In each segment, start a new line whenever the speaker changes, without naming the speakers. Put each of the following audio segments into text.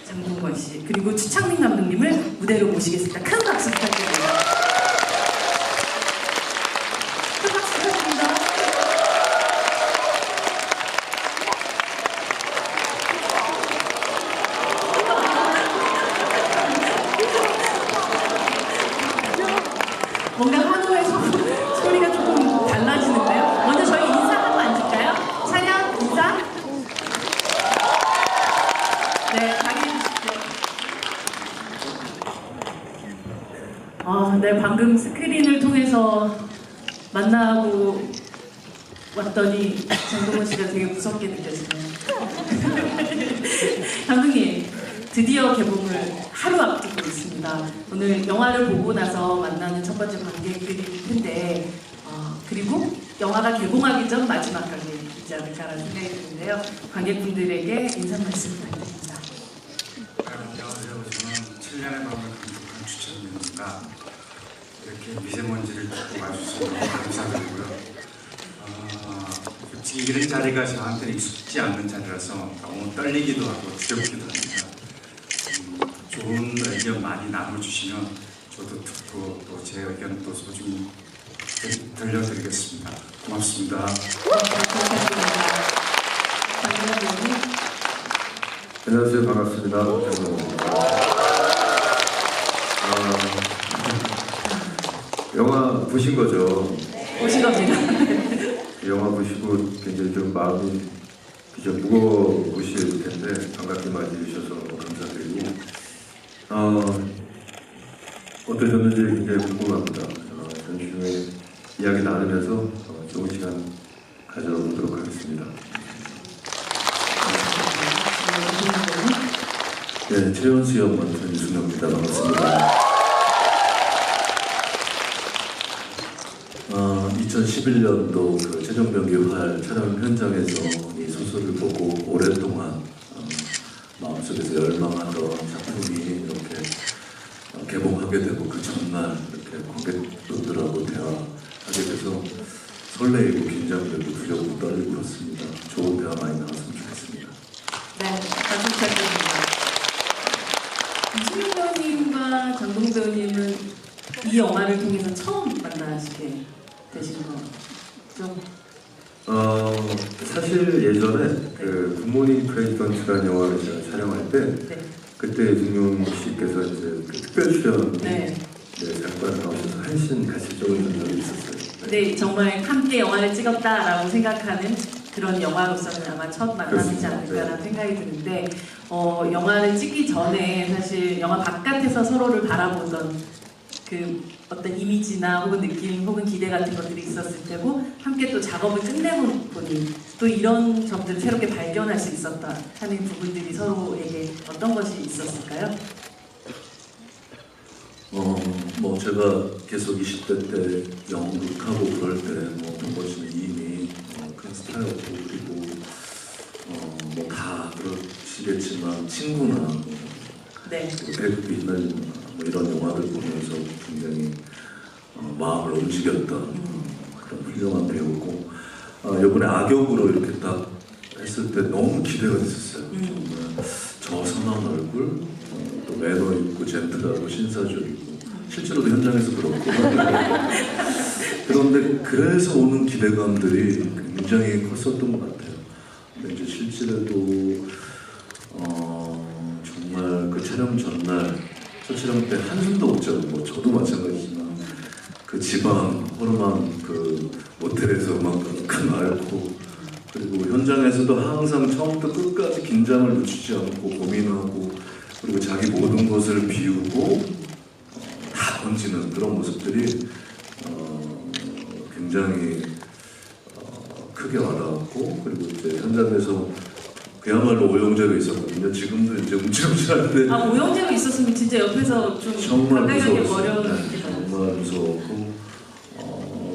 장동건 씨 그리고 주창민 감독님을 무대로 모시겠습니다. 큰 박수 부탁드립니다. 큰 박수 부탁드립니다. 뭔가 한호의 소리가 조금 달라지는데요. 먼저 저희 인사하고 앉을까요? 차렷 인사. 네, 자기해 주십시오. 네, 방금 스크린을 통해서 만나고 왔더니 장동건 씨가 되게 무섭게 느껴지네요. 감독님, 드디어 개봉을 하루 앞두고 있습니다. 오늘 영화를 보고 나서 만나는 첫 번째 관객들일 텐데 그리고 영화가 개봉하기 전 마지막 관객이지 않을까라는 생각이 드는데요. 관객분들에게 인사 말씀 부탁드립니다.
안녕하세요. 저는 7년의 밤을 감독한 주철민입니다. 이렇게 미세먼지를 듣고 와주셔서 너무 감사드리고요. 솔직히 이런 자리가 저한테는 익숙지 않는 자리라서 너무 떨리기도 하고 두렵기도 합니다. 좋은 의견 많이 나눠주시면 저도 듣고 또 제 의견도 소중히 들려드리겠습니다. 고맙습니다.
안녕하세요. 반갑습니다. 영화 보신 거죠?
오신 겁니다.
영화 보시고 굉장히 좀 마음이 좀 무거우실 텐데 반갑게 맞이해주셔서 감사드리고 어떠셨는지 굉장히 궁금합니다. 전중에 이야기 나누면서 좋은 시간 가져보도록 하겠습니다. 네, 최연수역 맡은 이순혁입니다. 반갑습니다. 2011년도 그 최종병기 활 촬영 현장에서 이 소설을 보고 오랫동안 마음속에서 열망하던 작품이 이렇게 개봉하게 되고 그 전날 이렇게 관객분들하고 대화하게 돼서 설레이고 긴장되고 두렵고 떨리고 그렇습니다. 좋은 대화 많이 나왔으면 좋겠습니다.
네, 박수 부탁드립니다. 이순혁 배우님과 장동건 배우님은 이 영화를 통해서 처음 만나시게 되신 거죠?
사실 예전에 그 굿모닝 프레지던트라는 영화를 제가 촬영할 때
네.
그때 이승용 씨께서 이제 그 특별 출연
네.
잠깐 나오셔서 한신 가시적을 준 적이 있었어요.
네, 정말 함께 영화를 찍었다라고 생각하는 그런 영화로서는 아마 첫 만남이지 않을까라는 생각이 드는데 영화를 찍기 전에 사실 영화 바깥에서 서로를 바라보던 그 어떤 이미지나 혹은 느낌 혹은 기대 같은 것들이 있었을 테고 함께 또 작업을 끝내보니 또 이런 점들을 새롭게 발견할 수 있었다 하는 부분들이 서로에게 어떤 것이 있었을까요?
뭐 제가 계속 20대 때 연극하고 그럴 때뭐 동건 씨는 이미 큰 스타였고 그리고 뭐 다 그러시겠지만 친구나
네.
배극도 있는 뭐 이런 영화를 보면서 굉장히 마음을 움직였던 그런 훌륭한 배우고 이번에 악역으로 이렇게 딱 했을 때 너무 기대가 됐었어요. 정말 저 선한 얼굴, 또 매너 있고 젠틀하고 신사적이고 실제로도 현장에서 그렇고 그런데 그래서 오는 기대감들이 굉장히 컸었던 것 같아요. 근데 이제 실제로도 정말 그 촬영 전날 첫 촬영 때 한숨도 못 자고 뭐 저도 마찬가지지만 그 지방 허름한 그 모텔에서 그만큼 앓고 그리고 현장에서도 항상 처음부터 끝까지 긴장을 늦추지 않고 고민하고 그리고 자기 모든 것을 비우고 다 던지는 그런 모습들이 굉장히 크게 와닿았고 그리고 이제 현장에서 그야말로 오용재가 있었거든요. 지금도 이제 움찔움찔한데
오용재가 있었으면 진짜 옆에서 좀
정말
가까이
무서웠어요.
어려운
정말 무서웠고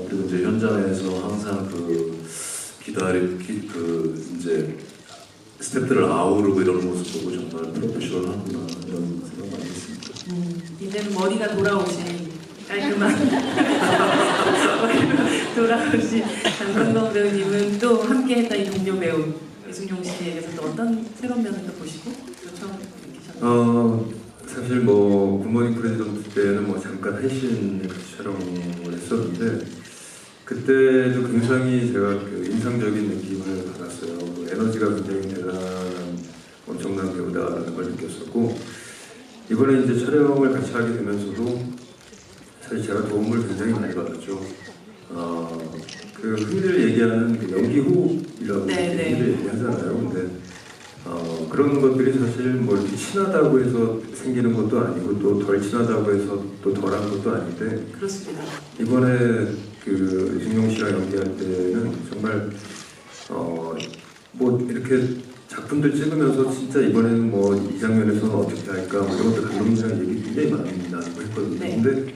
그리고 이제 현장에서 항상 그 이제 스태프들을 아우르고 이런 모습 보고 정말 프로페셔널하구나 이런 생각 많이 했습니다.
이제는 머리가 돌아오신 깔끔한 머리가 돌아오신 장동건 배우님은 또 함께했던 이 동료 배우 이승용 씨에게서 또 어떤 새로운 면을 또 보시고 또 처음 느끼셨나요?
사실 뭐 굿모닝 프레지던트 때는 뭐 잠깐 한신 같이 촬영을 했었는데 그때도 굉장히 제가 그 인상적인 느낌을 받았어요. 그 에너지가 굉장히 대단한 엄청난 배우다라는 걸 느꼈었고 이번에 이제 촬영을 같이 하게 되면서도 사실 제가 도움을 굉장히 많이 받았죠. 그 흔히들 얘기하는 그 연기 호흡이라고 흔히들 얘기하잖아요. 근데 그런 것들이 사실 뭐 이렇게 친하다고 해서 생기는 것도 아니고 또 덜 친하다고 해서 또 덜한 것도 아닌데
그렇습니다.
이번에 그 유승용 씨랑 연기할 때는 정말 뭐 이렇게 작품들 찍으면서 진짜 이번에는 뭐 이 장면에서는 어떻게 할까 뭐 이런 것들 감독님이랑 얘기 굉장히 많이 나누고 했거든요.
네.
근데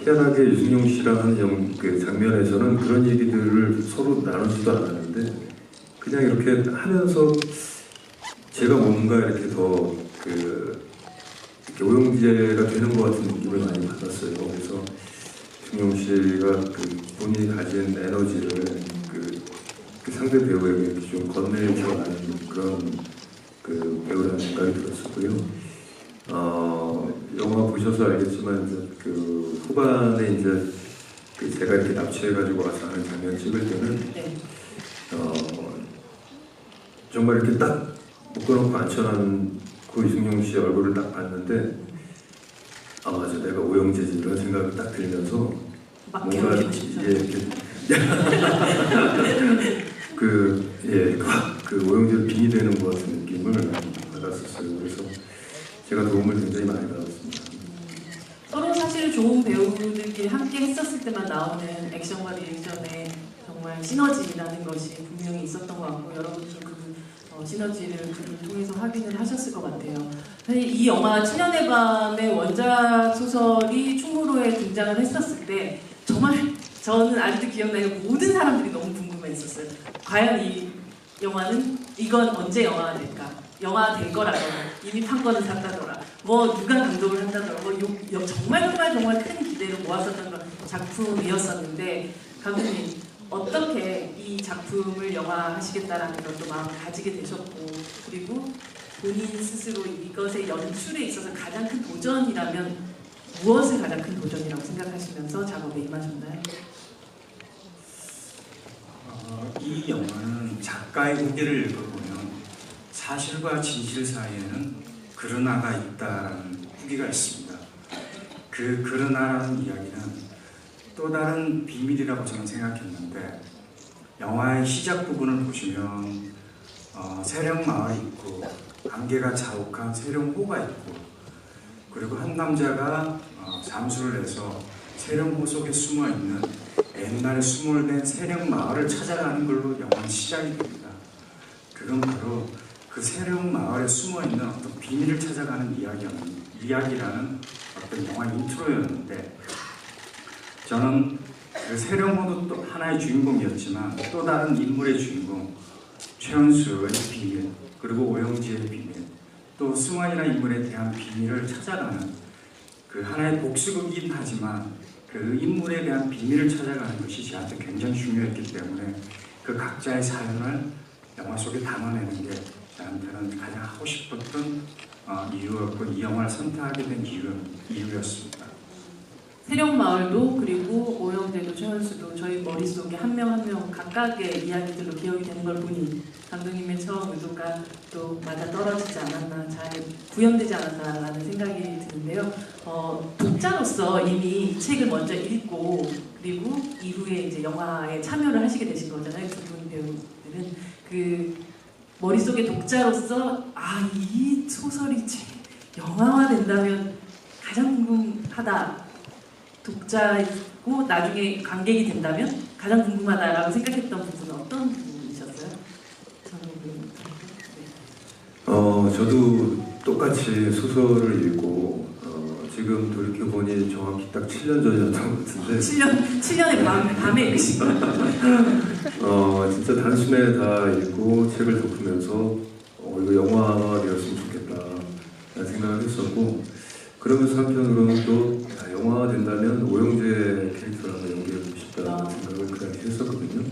희한하게 유승용 씨랑 하는 그 장면에서는 그런 얘기들을 서로 나누지도 않았는데 그냥 이렇게 하면서 제가 뭔가 이렇게 더 이렇게 오용재가 되는 것 같은 느낌을 많이 받았어요. 그래서 유승용 씨가 그 본인이 가진 에너지를 그 상대 배우에게 이렇게 좀 건네줘가는 그런 그 배우라는 생각이 들었었고요. 영화 보셔서 알겠지만 이제 그 후반에 이제 그 제가 이렇게 납치해가지고 와서 하는 장면 찍을 때는
네.
정말 이렇게 딱 묶어놓고 앉혀놓고 유승용 씨 얼굴을 딱 봤는데 아 맞아 내가 오영재지 이런 생각이 딱 들면서
막
뭔가
괴롭히고 싶죠.
이렇게 그 오영재를 빙이 되는 것 같은 느낌을 받았었어요. 그래서 제가 도움을 굉장히 많이 받았습니다.
서로 사실 좋은 배우들끼리 함께 했었을 때만 나오는 액션과 리액션에 정말 시너지라는 것이 분명히 있었던 것 같고 여러분도 그 시너지를 통해서 확인을 하셨을 것 같아요. 사실 이 영화 7년의 밤의 원작 소설이 충무로에 등장을 했었을 때 정말 저는 아직도 기억나요. 모든 사람들이 너무 궁금했었어요. 과연 이 영화는 이건 언제 영화가 될까? 영화 될 거라더라. 이미 판권을 샀다더라. 뭐 누가 감독을 한다더라. 뭐 정말 큰 기대를 모았었던 그런 작품이었었는데 감독님 어떻게 이 작품을 영화하시겠다라는 것도 마음을 가지게 되셨고 그리고 본인 스스로 이것의 연출에 있어서 가장 큰 도전이라면 무엇을 가장 큰 도전이라고 생각하시면서 작업에 임하셨나요?
이 영화는 작가의 후기를 읽어보면 사실과 진실 사이에는 그러나가 있다는 후기가 있습니다. 그 그러나라는 이야기는 또 다른 비밀이라고 저는 생각했는데 영화의 시작 부분을 보시면 세령마을이 있고 안개가 자욱한 세령호가 있고 그리고 한 남자가 잠수를 해서 세령호 속에 숨어있는 옛날에 수몰된 세령마을을 찾아가는 걸로 영화는 시작이 됩니다. 그건 바로 그 세령마을에 숨어있는 어떤 비밀을 찾아가는 이야기라는 어떤 영화 인트로였는데 저는 그 세령호도 또 하나의 주인공이었지만 또 다른 인물의 주인공 최연수의 비밀 그리고 오영지의 비밀 또 승환이라는 인물에 대한 비밀을 찾아가는 그 하나의 복수극이긴 하지만 그 인물에 대한 비밀을 찾아가는 것이 저한테 굉장히 중요했기 때문에 그 각자의 사연을 영화 속에 담아내는 게 저한테는 가장 하고 싶었던 이유였고 이 영화를 선택하게 된 이유였습니다.
세령마을도 그리고 오영재도 최현수도 저희 머릿속에 한 명 한 명 각각의 이야기들로 기억이 되는 걸 보니 감독님의 처음 의도가 또 맞아 떨어지지 않았나 잘 구현되지 않았나라는 생각이 드는데요. 독자로서 이미 이 책을 먼저 읽고 그리고 이후에 이제 영화에 참여를 하시게 되신 거잖아요. 두 분 배우들은 그 머릿속에 독자로서 이 소설이 영화화 된다면 가장 궁금하다. 독자이고 나중에 관객이 된다면 가장 궁금하다라고 생각했던 부분은 어떤 부분이셨어요?
저도 똑같이 소설을 읽고 지금 돌이켜보니 정확히 딱 7년 전이었던 것 같은데
7년의 밤에 읽으신 거예요?
진짜 단숨에 다 읽고 책을 덮으면서 이거 영화가 되었으면 좋겠다 라는 생각을 했었고 그러면서 한편으로는 또 영화가 된다면 오영재 캐릭터를 한번 연기해보고 싶다는 생각을 그 당시 했었거든요.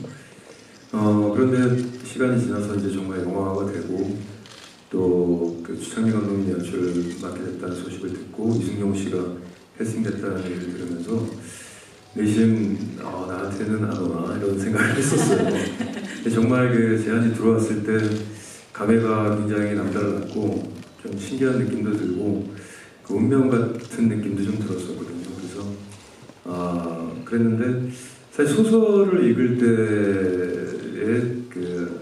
그런데 시간이 지나서 이제 정말 영화가 되고 또 그 주창민 감독님이 연출을 맡게 됐다는 소식을 듣고 이승용 씨가 캐스팅됐다는 얘기를 들으면서 내심 나한테는 안 오나 이런 생각을 했었어요. 근데 정말 그 제안이 들어왔을 때 감회가 굉장히 남달랐고 좀 신기한 느낌도 들고 그 운명 같은 느낌도 좀 들었었거든요. 그래서 그랬는데 사실 소설을 읽을 때의 그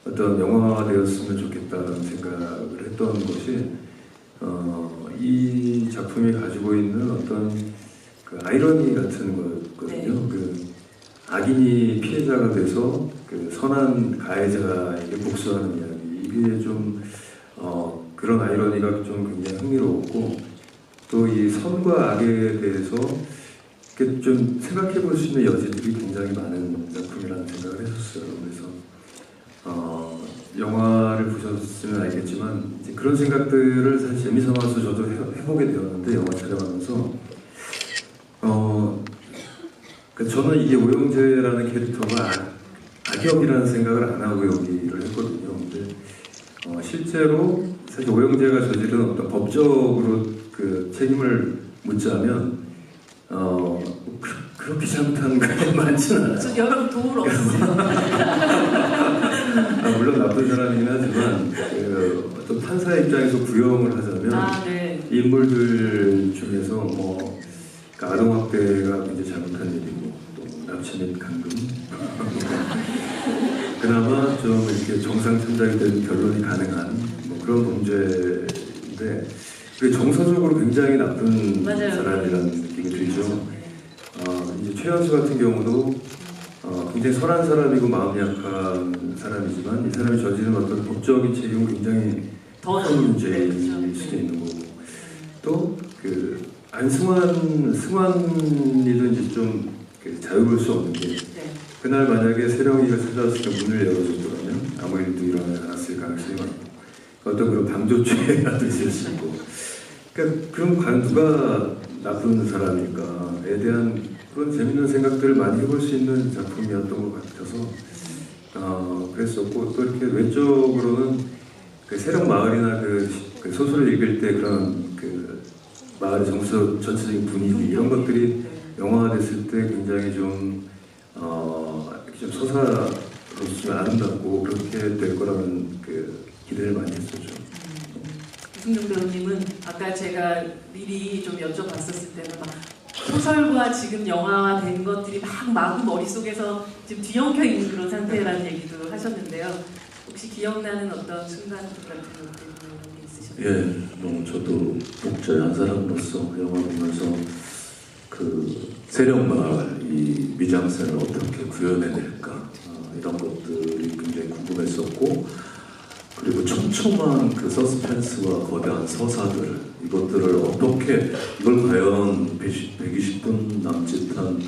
어떤 영화되었으면 좋겠다는 생각을 했던 것이 이 작품이 가지고 있는 어떤 그 아이러니 같은 거거든요.
네.
그 악인이 피해자가 돼서 그 선한 가해자에게 복수하는 이야기, 이게 좀 그런 아이러니가 좀 굉장히 흥미로웠고 또 이 선과 악에 대해서 이렇게 좀 생각해 볼 수 있는 여지들이 굉장히 많은 작품이라는 생각을 했었어요. 그래서 영화를 보셨으면 알겠지만 이제 그런 생각들을 사실 재미삼아서 저도 해보게 되었는데 영화 촬영하면서 저는 이게 오영재라는 캐릭터가 악역이라는 생각을 안 하고 여기를 했거든요. 근데 실제로 사실 오영재가 저지른 어떤 법적으로 그 책임을 묻자면 그렇게 잘못한 게 많지는 않아요.
저 여러분 도울 없어요.
물론 나쁜 사람이긴 하지만 그 어떤 판사 입장에서 구형을 하자면
네.
인물들 중에서 뭐 그러니까 아동학대가 굉장히 잘못한 일이고 또 납치 및 감금 그나마 좀 이렇게 정상 참작이 된 결론이 가능한 뭐 그런 범죄인데 그게 정서적으로 굉장히 나쁜
맞아요.
사람이라는 느낌이 들죠. 이제 최연수 같은 경우도 굉장히 선한 사람이고 마음이 약한 사람이지만 이 사람이 저지른 어떤 법적인 책임은 굉장히
더
큰 문제일
그렇죠.
수도 있는 거고 또 그 승환이도 이제 좀 자유로울 수 없는 게
네.
그날 만약에 세령이가 찾아왔을 때 문을 열어줬더라면 아무 일도 일어나지 않았을 가능성이 많고 어떤 그런 방조죄라도 있을 수 있고 그러니까 그럼 과연 누가 나쁜 사람일까에 대한 그런 재밌는 생각들을 많이 해볼 수 있는 작품이었던 것 같아서 그랬었고 또 이렇게 외적으로는 그 세령 마을이나 그 소설을 읽을 때 그런 그 마을의 전체적인 분위기 이런 것들이 영화화됐을 때 굉장히 좀 좀 서사로서 좀 아름답고 그렇게 될 거라는 그 기대를 많이 했었죠.
이승용 배우님은 아까 제가 미리 좀 여쭤봤었을 때는 막 소설과 지금 영화화된 것들이 막 마구 머릿속에서 지금 뒤엉켜 있는 그런 상태라는 얘기도 하셨는데요. 혹시 기억나는 어떤 순간 같은 것들이 있으셨나요?
예, 저도 독자의 한 사람으로서 영화 보면서 그 세령마을 이 미장센을 어떻게 구현해낼까 이런 것들이 굉장히 궁금했었고 그리고 촘촘한 그 서스펜스와 거대한 서사들 이것들을 어떻게 이걸 과연 120분 남짓한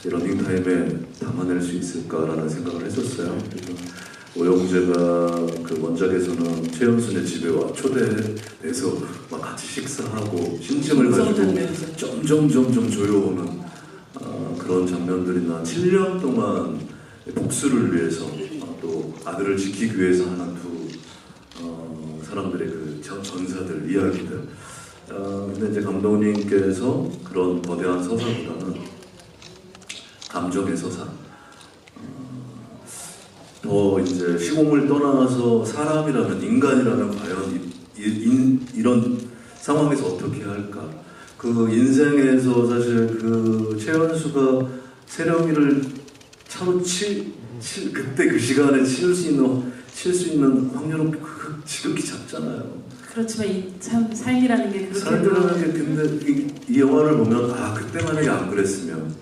러닝타임에 담아낼 수 있을까라는 생각을 했었어요. 그래서 오영재가 그 원작에서는 최연순의 집에 와 초대돼서 막 같이 식사하고 심증을 가지고 점점 조여오는 그런 장면들이나 7년 동안 복수를 위해서 또 아들을 지키기 위해서 하는 두 사람들의 그 전사들 이야기들. 근데 이제 감독님께서 그런 거대한 서사보다는 감정의 서사. 더 이제 시공을 떠나서 사람이라면 인간이라면 과연 이런 상황에서 어떻게 할까? 그 인생에서 사실 그 최연수가 세령이를 차로 그때 그 시간에 칠 수 있는 확률은 지극히 작잖아요.
그렇지만 이 참 삶이라는 게
삶이라는 게 근데 이 영화를 보면 그때 만약에 안 그랬으면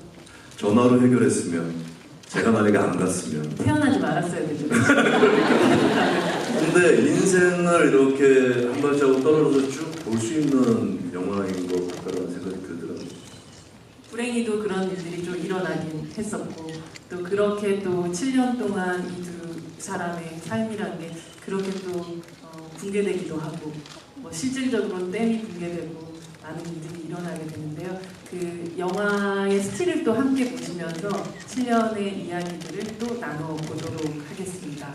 전화로 해결했으면 제가 만약에 안 갔으면
태어나지 말았어야 되죠.
근데 인생을 이렇게 한 발자국 떨어져서 쭉 볼 수 있는 영화인 것 같다는 생각이 들더라고요.
불행히도 그런 일들이 좀 일어나긴 했었고 또 그렇게 또 7년 동안 이 두 사람의 삶이라는 게 그렇게 또 붕괴되기도 하고 뭐 실질적으로는 댐이 붕괴되고 많은 일들이 일어나게 되는데요. 그 영화의 스틸을 또 함께 보시면서 7년의 이야기들을 또 나눠보도록 하겠습니다.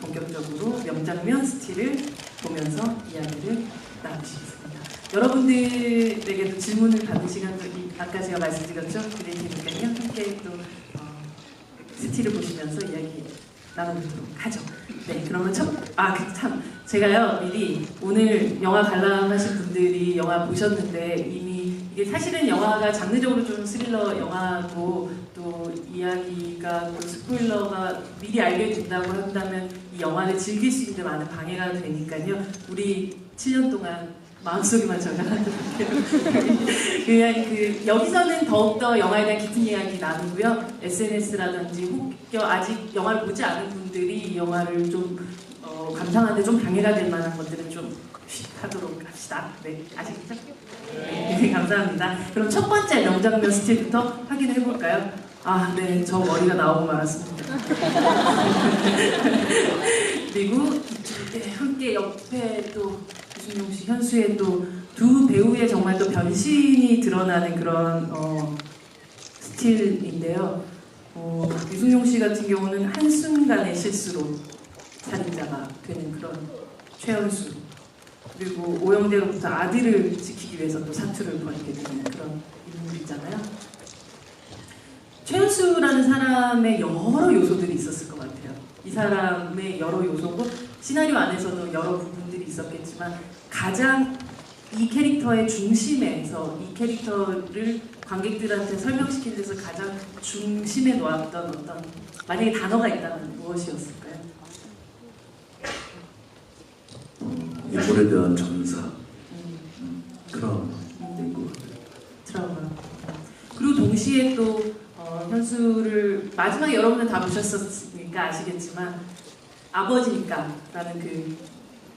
본격적으로 명장면 스틸을 보면서 이야기를 나누시겠습니다. 여러분들에게도 질문을 받는 시간도 아까 제가 말씀드렸죠? 드릴 테니까요. 함께 또 스틸을 보시면서 이야기 나눠보도록 하죠. 네, 그러면 참 제가요 미리 오늘 영화 관람하신 분들이 영화 보셨는데 이미 이게 사실은 영화가 장르적으로 좀 스릴러 영화고 또 이야기가 또 스포일러가 미리 알게 된다고 한다면 이 영화를 즐길 수 있는 데 많은 방해가 되니까요. 우리 7년 동안 마음속에만 저장하도록 그냥 여기서는 더욱더 영화에 대한 깊은 이야기 나누고요. SNS라든지 혹여 아직 영화를 보지 않은 분들이 이 영화를 좀 감상하는데 좀 방해가 될 만한 것들은 좀 하도록 합시다. 네, 아시겠죠? 네, 감사합니다. 그럼 첫 번째 명장면 스틸부터 확인해 볼까요? 아, 네, 저 머리가 나오고 말았습니다. 그리고 이쪽에 함께 옆에 또 유승용 씨, 현수의 또 두 배우의 정말 또 변신이 드러나는 그런 스틸인데요. 유승용 씨 같은 경우는 한순간의 실수로 살인자가 되는 그런 최현수, 그리고 오영재로부터 아들을 지키기 위해서 또 사투를 벌이게 되는 그런 인물이잖아요. 최현수라는 사람의 여러 요소들이 있었을 것 같아요. 이 사람의 여러 요소고 시나리오 안에서도 여러 부분들이 있었겠지만 가장 이 캐릭터의 중심에서 이 캐릭터를 관객들한테 설명시키는 데서 가장 중심에 놓았던 어떤 만약에 단어가 있다면 무엇이었을까요?
인물에 대한 전사, 트라우마인 것 같아요.
트라우마. 그리고 동시에 또 현수를 마지막에 여러분은 다 보셨으니까 아시겠지만 아버지니까라는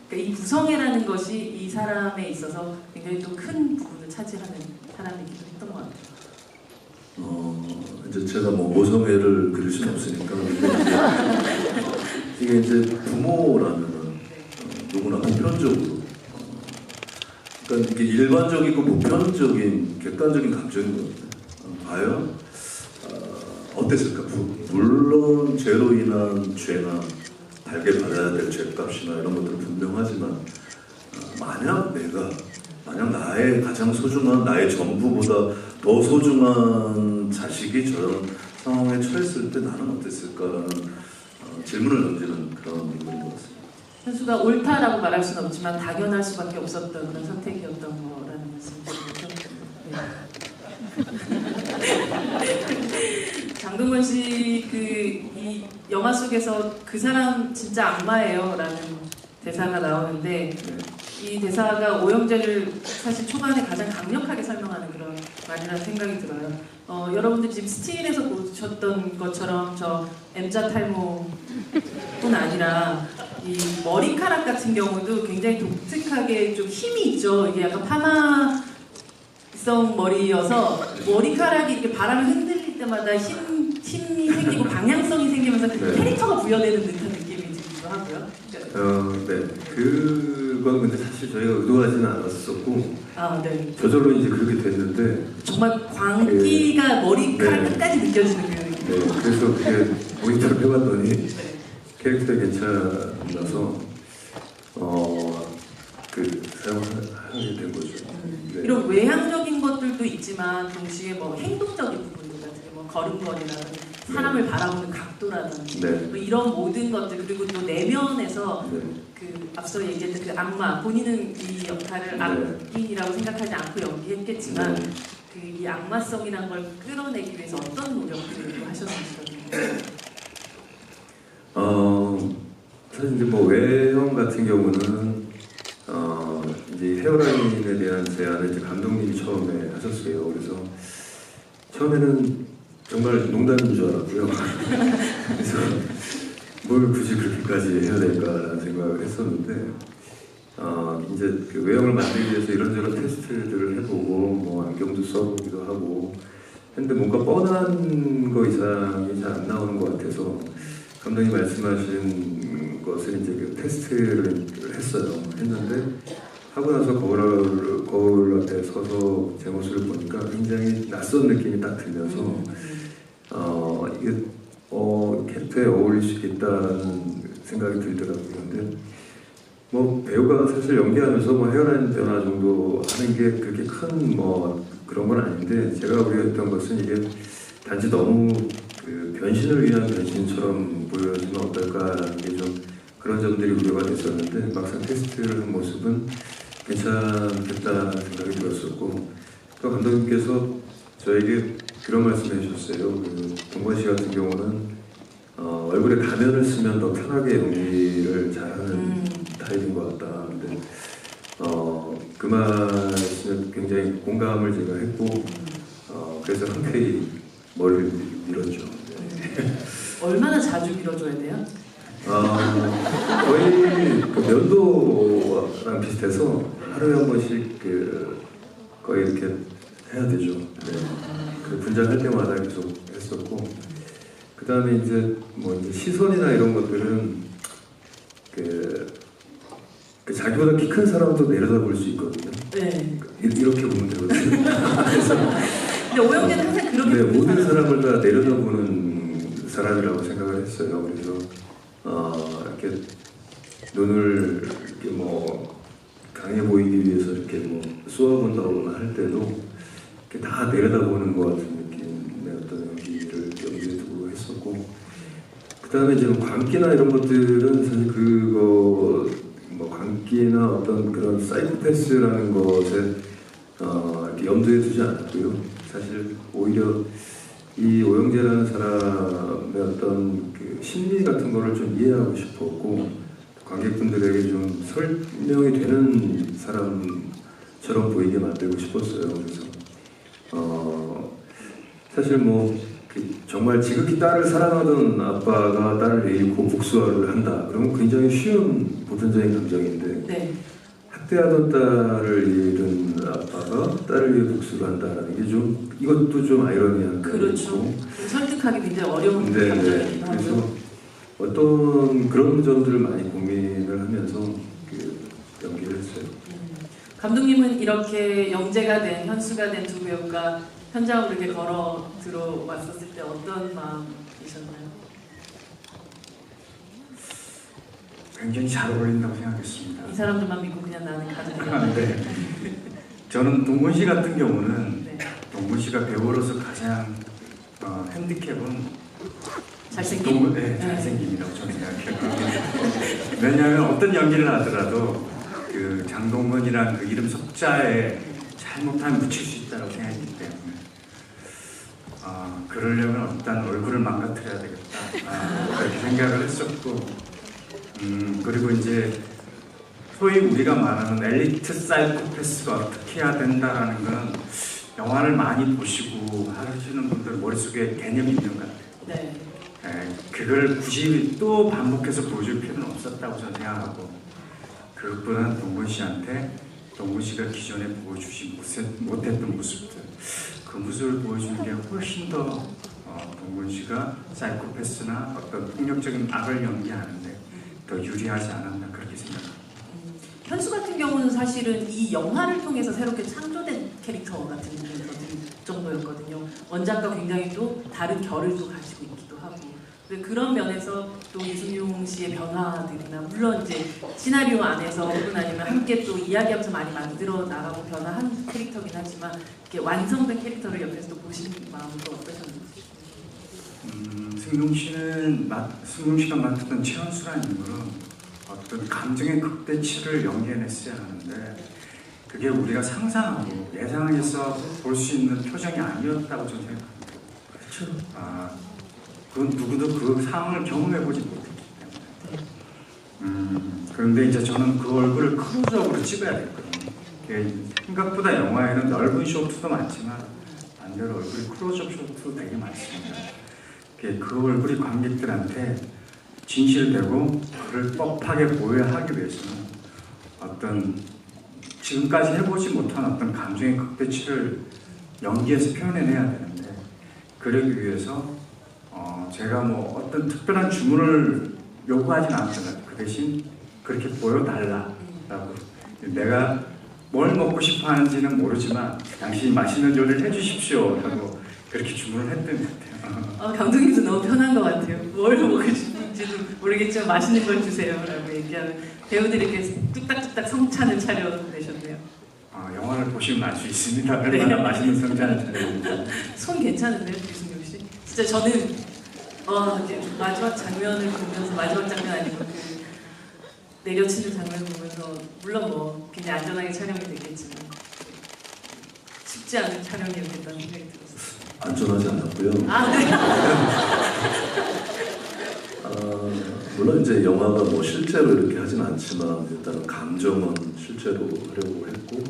그러니까 이 구성애라는 것이 이 사람에 있어서 굉장히 또 큰 부분을 차지하는 사람이기도 했던 것 같아요.
이제 제가 뭐 모성애를 그릴 수는 없으니까 이게 이제 부모라면은 누구나 보편적으로 그러니까 이게 일반적이고 보편적인 객관적인 감정인 것 같아요. 과연 어땠을까? 물론 죄로 인한 죄나 달게 받아야 될 죄값이나 이런 것들은 분명하지만 만약 나의 가장 소중한 나의 전부보다 더 소중한 자식이 저런 상황에 처했을 때 나는 어땠을까라는 질문을 던지는 그런 인물인 것 같습니다.
현수가 옳다라고 말할 수는 없지만 당연할 수밖에 없었던 그런 선택이었던 거라는 말씀이죠. 네. 장동건 씨 이 영화 속에서 그 사람 진짜 악마예요라는 대사가 나오는데 이 대사가 오영재를 사실 초반에 가장 강력하게 설명하는 그런 말이라는 생각이 들어요. 여러분들 지금 스틸에서 보셨던 것처럼 저 M자 탈모뿐 아니라 이 머리카락 같은 경우도 굉장히 독특하게 좀 힘이 있죠. 이게 약간 파마성 머리여서 머리카락이 이렇게 바람에 흔들릴 때마다 힘이 생기고 방향성이 생기면서 캐릭터가 부여되는 듯한 느낌이 들기도 하고요.
네. 그건 근데 사실 저희가 의도하지는 않았었고
네.
저절로 이제 그렇게 됐는데
정말 광기가 머리카락
네.
끝까지 느껴지는 그 느낌.
네. 그래서 그게 모니터를 해봤더니 캐릭터 괜찮아서 사용하게 된 거죠. 네.
이런 외향적인 것들도 있지만 동시에 뭐 행동적인 부분들 같은 게 뭐 걸음걸이라든지 사람을 바라보는 각도라든지
네.
뭐 이런 모든 것들 그리고 또 내면에서
네.
그 앞서 얘기했던 그 악마 본인은 이 역할을
네.
악인이라고 생각하지 않고 연기했겠지만
네.
그 이 악마성이란 걸 끌어내기 위해서 어떤 노력들을 하셨는지
사실 이제 뭐 외형 같은 경우는 이제 헤어라인에 대한 제안을 이제 감독님이 처음에 하셨어요. 그래서 처음에는 정말 농담인 줄 알았고요. 그래서 뭘 굳이 그렇게까지 해야 될까라는 생각을 했었는데 이제 그 외형을 만들기 위해서 이런저런 테스트들을 해보고 뭐 안경도 써보기도 하고 했는데 뭔가 뻔한 거 이상이 잘 안 나오는 것 같아서 감독님 말씀하신 것을 이제 그 테스트를 했어요. 했는데 하고 나서 거울 앞에 서서 제 모습을 보니까 굉장히 낯선 느낌이 딱 들면서 이게 캐릭터에 어울릴 수 있다는 생각이 들더라고요. 근데 뭐 배우가 사실 연기하면서 뭐 헤어라인 변화 정도 하는 게 그렇게 큰 뭐 그런 건 아닌데 제가 우려했던 것은 이게 단지 너무 그 변신을 위한 변신처럼 보여지면 어떨까라는 게 좀 그런 점들이 우려가 됐었는데 막상 테스트를 한 모습은 괜찮겠다는 생각이 들었었고 또 감독님께서 저에게 그런 말씀을 해주셨어요. 그 동건 씨 같은 경우는 얼굴에 가면을 쓰면 더 편하게 연기를 잘하는 타입인 것 같다. 근데 그 말씀에 굉장히 공감을 제가 했고 그래서 흔쾌히 머리를 밀었죠.
얼마나 자주 밀어줘야 돼요?
거의 그 면도랑 비슷해서 하루에 한 번씩 거의 이렇게 해야 되죠. 네. 그 분장할 때마다 계속 했었고 그 다음에 이제 뭐 이제 시선이나 이런 것들은 그 자기보다 키 큰 사람도 내려다볼 수 있거든요.
네.
이렇게 보면 되거든요. 그래서
근데 오영재는 항상 그렇게
네, 모든
보는
사람을 다 내려다보는 사람이라고 생각을 했어요. 그래서 이렇게 눈을 이렇게 뭐 강해 보이기 위해서 이렇게 뭐 쏘아본다거나 할 때도 이렇게 다 내려다보는 것 같은 느낌의 어떤 연기에 두고 했었고 그 다음에 이제 광기나 이런 것들은 사실 그거 뭐 광기나 어떤 그런 사이코패스라는 것에 이렇게 염두에 두지 않았고요. 사실 오히려 이 오영재라는 사람의 어떤 그 심리 같은 거를 좀 이해하고 싶었고 관객분들에게 좀 설명이 되는 사람처럼 보이게 만들고 싶었어요. 그래서 사실 뭐 정말 지극히 딸을 사랑하던 아빠가 딸을 잃고 복수를 한다. 그러면 굉장히 쉬운 보편적인 감정인데
네.
학대하던 딸을 잃은 아빠가 딸을 위해 복수를 한다라는 게 좀 이것도 좀 아이러니한 감이
그렇죠.
있고.
설득하기 굉장히 어려운
네,
감정이긴 하죠.
그래서 어떤 그런 점들을 많이 고민을 하면서 그 연기를 했어요.
감독님은 이렇게 영재가 된 현수가 된 두 배우가 현장으로 이렇게 걸어 들어왔었을 때 어떤 마음이셨나요?
굉장히 잘 어울린다고 생각했습니다.
이 사람들만 믿고 그냥 나는 가도 돼요.
네. 저는 동건 씨 같은 경우는
네.
동건 씨가 배우로서 가장 핸디캡은
잘생김?
네, 잘생김이라고 저는 생각해요. 왜냐하면 어떤 연기를 하더라도 그 장동건이란 그 이름 석자에 잘못하면 묻힐 수 있다고 생각했기 때문에 그러려면 일단 얼굴을 망가뜨려야 되겠다 그렇게 생각을 했었고 그리고 이제 소위 우리가 말하는 엘리트 사이코패스가 어떻게 해야 된다라는 건 영화를 많이 보시고 하시는 분들 머릿속에 개념이 있는 것 같아요.
네.
그걸 굳이 또 반복해서 보여줄 필요는 없었다고 저는 생각하고 그것보다는 동건 씨한테 동건 씨가 기존에 보여주지 못했던 모습들 그 모습을 보여주는 게 훨씬 더 동건 씨가 사이코패스나 어떤 폭력적인 악을 연기하는데 더 유리하지 않았나 그렇게 생각합니다.
현수 같은 경우는 사실은 이 영화를 통해서 새롭게 창조된 캐릭터 같은 느낌이 들 정도였거든요. 원작과 굉장히 또 다른 결을 또 가지고 있기도 하고 그런 면에서 또 이순용 씨의 변화들이나 물론 이제 시나리오 안에서 혹은 아니면 함께 또 이야기하면서 많이 만들어 나가고 변화한 캐릭터긴 하지만 이렇게 완성된 캐릭터를 옆에서 또 보시는 마음도 어떠셨나요?
승용 씨가 맡았던 최현수라는 인물은 어떤 감정의 극대치를 연기해냈어야 하는데 그게 우리가 상상하고 예상해서 볼 수 있는 표정이 아니었다고 저는 생각합니다.
그렇죠.
그건 누구도 그 상황을 경험해보지 못했기 때문에. 그런데 이제 저는 그 얼굴을 크로즈업으로 찍어야 됐거든요. 생각보다 영화에는 넓은 쇼트도 많지만 반대로 얼굴이 크로즈업 쇼트도 되게 많습니다. 그 얼굴이 관객들한테 진실되고 그를 뻑하게 보여야 하기 위해서는 어떤 지금까지 해보지 못한 어떤 감정의 극대치를 연기에서 표현해내야 되는데 그러기 위해서 제가 뭐 어떤 특별한 주문을 요구하진 않잖아요. 그 대신 그렇게 보여달라라고 내가 뭘 먹고 싶어 하는지는 모르지만 당신이 맛있는 요리를 해주십시오 라고 그렇게 주문을 했던 것 같아요.
감독님도 너무 편한 것 같아요. 뭘 먹고 싶은지도 모르겠지만 맛있는 걸 주세요 라고 얘기하는 배우들이 이렇게 뚝딱뚝딱 성찬을 차려내셨네요.
영화를 보시면 알 수 있습니다. 얼마나 맛있는 성찬을 차려는지.
손 괜찮은데요, 유승용 씨? 진짜 저는 이제 마지막 장면을 보면서 마지막 장면 아니고 그 내려치는 장면을 보면서 물론 뭐 굉장히 안전하게 촬영이 됐겠지만 쉽지 않은 촬영이었겠다는 생각이 들었어요.
안전하지 않았고요.
네.
물론 이제 영화가 뭐 실제로 이렇게 하진 않지만 일단은 감정은 실제로 하려고 했고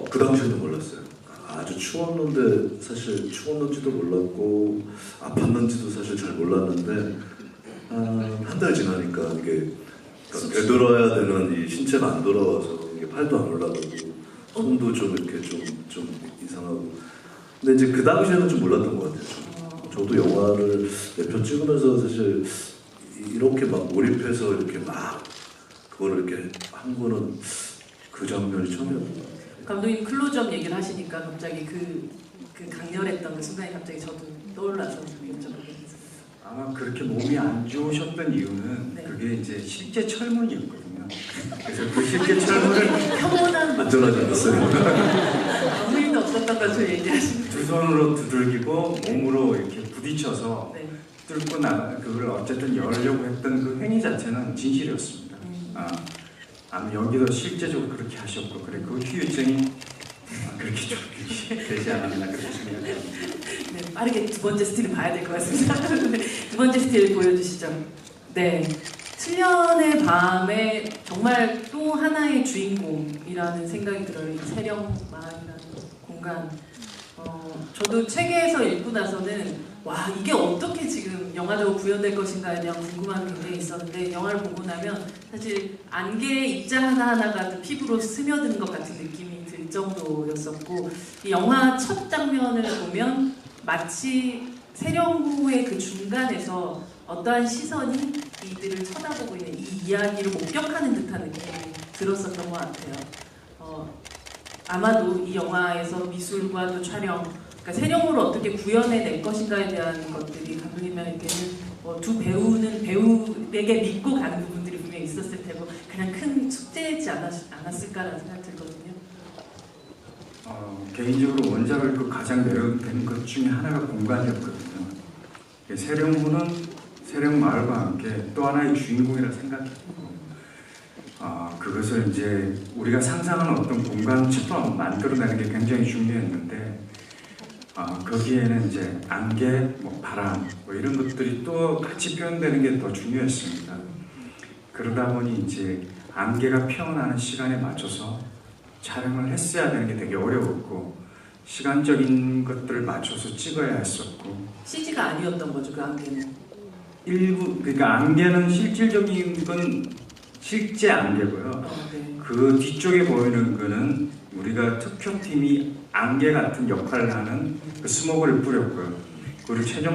그 당시에는 몰랐어요. 아주 추웠는데 사실 추웠는지도 몰랐고 아팠는지도 사실 잘 몰랐는데 한 달 지나니까 이게 되돌아야 되는 이 신체가 안 돌아와서 이게 팔도 안 올라가고 손도 좀 이렇게 좀 이상하고 근데 이제 그 당시에는 좀 몰랐던 것 같아요. 저도 영화를 몇 편 찍으면서 사실 이렇게 막 몰입해서 이렇게 막 그거를 이렇게 한 거는 그 장면이 처음이었던 것 같아요.
감독님 클로즈업 얘기를 하시니까 갑자기 그 강렬했던 그 순간이 갑자기 저도 떠올라서 여쭤보겠습니다.
아마 그렇게 몸이 안 좋으셨던 이유는
네.
그게 이제 실제 철문이었거든요. 그래서 그 실제 철문을
평온한
안전하지 않았어요.
감독님도 없었던 것처럼 얘기하시는.
두 손으로 두들기고 몸으로 이렇게 부딪혀서
네.
뚫고 나가 그걸 어쨌든 열려고 했던 그 행위 자체는 진실이었습니다. 아마 여기도 실제적으로 그렇게 하셨고 그래 그 후유증이 그렇게 좀 되지 않았나 그렇게 생각합니다.
네, 빠르게 두 번째 스틸을 봐야 될 것 같습니다. 두 번째 스틸 보여주시죠. 네, 7년의 밤에 정말 또 하나의 주인공이라는 생각이 들어요. 이 세령마을이라는 공간. 저도 책에서 읽고 나서는 와 이게 어떻게 지금 영화적으로 구현될 것인가에 대한 궁금함이 굉장히 있었는데 영화를 보고 나면 사실 안개의 입자 하나하나가 피부로 스며드는 것 같은 느낌이 들 정도였었고 이 영화 첫 장면을 보면 마치 세령구의 그 중간에서 어떠한 시선이 이들을 쳐다보고 있는 이 이야기를 목격하는 듯한 느낌이 들었었던 것 같아요. 아마도 이 영화에서 미술과 또 촬영 그러니까 세령으로 어떻게 구현해낼 것인가에 대한 것들이 감독님에게는 두 배우는 배우에게 믿고 가는 부분들이 분명히 있었을 테고 그냥 큰 숙제이지 않았을까라는 생각이 들거든요.
개인적으로 원작을 읽고 가장 매력된 것 중에 하나가 공간이었거든요. 세령구는 세령마을과 함께 또 하나의 주인공이라 생각했고 그것을 이제 우리가 상상하는 어떤 공간처럼 만들어내는 게 굉장히 중요했는데 거기에는 이제 안개, 뭐 바람 뭐 이런 것들이 또 같이 표현되는 게 더 중요했습니다. 그러다 보니 이제 안개가 피어나는 시간에 맞춰서 촬영을 했어야 되는 게 되게 어려웠고 시간적인 것들을 맞춰서 찍어야 했었고
CG가 아니었던 거죠 그 안개는.
일부 그러니까 안개는 실질적인 건 실제 안개고요.
네.
그 뒤쪽에 보이는 거는 우리가 특효팀이 안개 같은 역할을 하는 그 스모그를 뿌렸고요. 그리고 최종